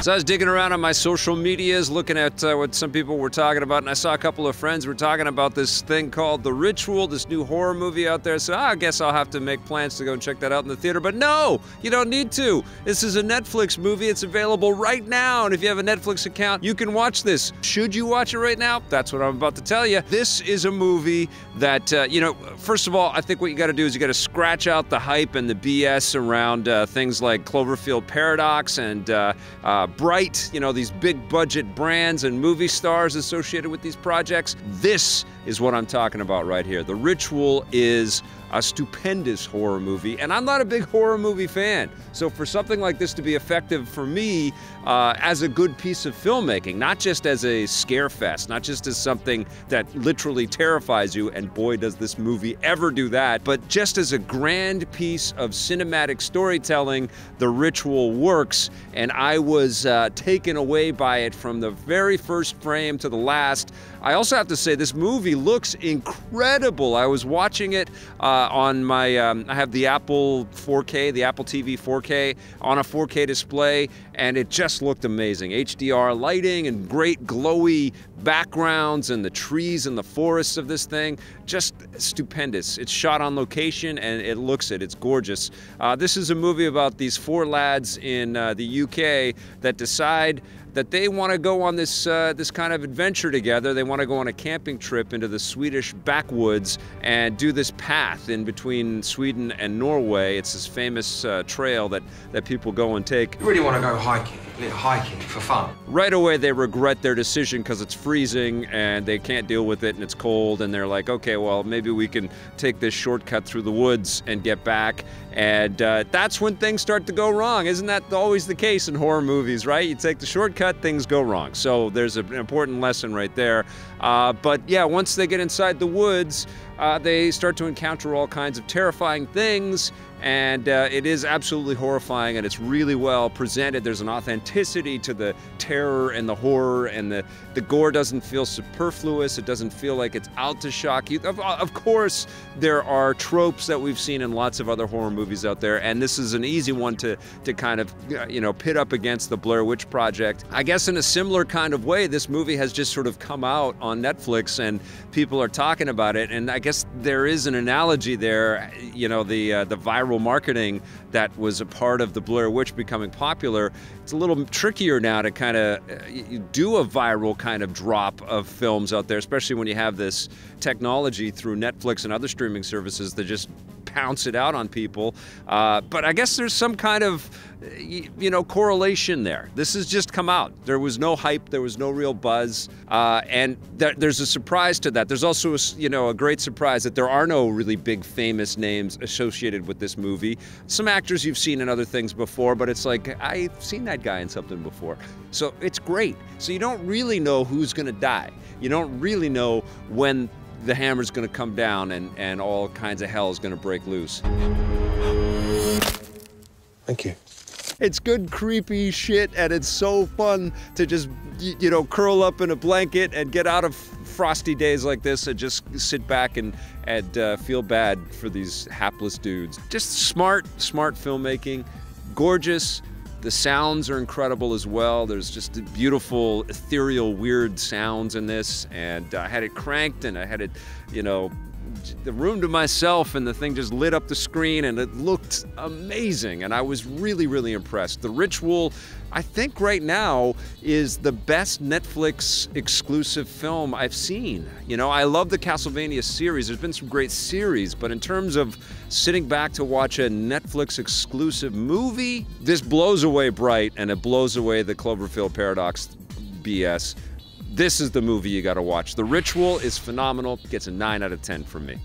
So I was digging around on my social medias, looking at what some people were talking about, and I saw a couple of friends were talking about this thing called The Ritual, this new horror movie out there. So I guess I'll have to make plans to go and check that out in the theater. But no, you don't need to. This is a Netflix movie. It's available right now, and if you have a Netflix account, you can watch this. Should you watch it right now? That's what I'm about to tell you. This is a movie that, you know, first of all, I think what you got to do is you got to scratch out the hype and the BS around things like Cloverfield Paradox and Bright, you know, these big budget brands and movie stars associated with these projects. This is what I'm talking about right here. The Ritual is a stupendous horror movie, and I'm not a big horror movie fan. So for something like this to be effective for me as a good piece of filmmaking, not just as a scare fest, not just as something that literally terrifies you, and boy does this movie ever do that, but just as a grand piece of cinematic storytelling, The Ritual works, and I was taken away by it from the very first frame to the last. I also have to say this movie looks incredible. I was watching it on my, I have the Apple 4K, the Apple TV 4K on a 4K display, and it just looked amazing. HDR lighting and great glowy backgrounds and the trees and the forests of this thing, just stupendous. It's shot on location and it looks it. It's gorgeous. This is a movie about these four lads in the UK that decide that they want to go on this this kind of adventure together. They want to go on a camping trip into the Swedish backwoods and do this path in between Sweden and Norway. It's this famous trail that people go and take. You really want to go hiking for fun? Right away they regret their decision because it's freezing and they can't deal with it and it's cold, and they're like, okay, well, maybe we can take this shortcut through the woods and get back. And that's when things start to go wrong. Isn't that always the case in horror movies, right? You take the shortcut, things go wrong. So there's an important lesson right there. But yeah, once they get inside the woods, they start to encounter all kinds of terrifying things, and it is absolutely horrifying, and it's really well presented. There's an authenticity to the terror and the horror, and the gore doesn't feel superfluous. It doesn't feel like it's out to shock you. Of course, there are tropes that we've seen in lots of other horror movies out there, and this is an easy one to kind of, you know, pit up against the Blair Witch Project. I guess in a similar kind of way, this movie has just sort of come out on Netflix, and people are talking about it, and I guess there is an analogy there. You know, the viral marketing that was a part of the Blair Witch becoming popular. It's a little trickier now to kind of do a viral kind of drop of films out there, especially when you have this technology through Netflix and other streaming services that just pounce it out on people. But I guess there's some kind of, you know, correlation there. This has just come out. There was no hype, there was no real buzz, and there's a surprise to that. There's also, a great surprise that there are no really big famous names associated with this movie. Some actors you've seen in other things before, but it's like, I've seen that guy in something before. So it's great. So you don't really know who's gonna die. You don't really know when the hammer's gonna come down and all kinds of hell is gonna break loose. Thank you. It's good, creepy shit, and it's so fun to just, you know, curl up in a blanket and get out of frosty days like this and just sit back and feel bad for these hapless dudes. Just smart filmmaking, gorgeous. The sounds are incredible as well. There's just beautiful, ethereal, weird sounds in this, and I had it cranked and I had it, you know, the room to myself, and the thing just lit up the screen and it looked amazing, and I was really, really impressed. The Ritual, I think right now, is the best Netflix exclusive film I've seen. You know, I love the Castlevania series. There's been some great series, but in terms of sitting back to watch a Netflix exclusive movie, this blows away Bright and it blows away the Cloverfield Paradox BS. This is the movie you gotta watch. The Ritual is phenomenal, gets a 9 out of 10 from me.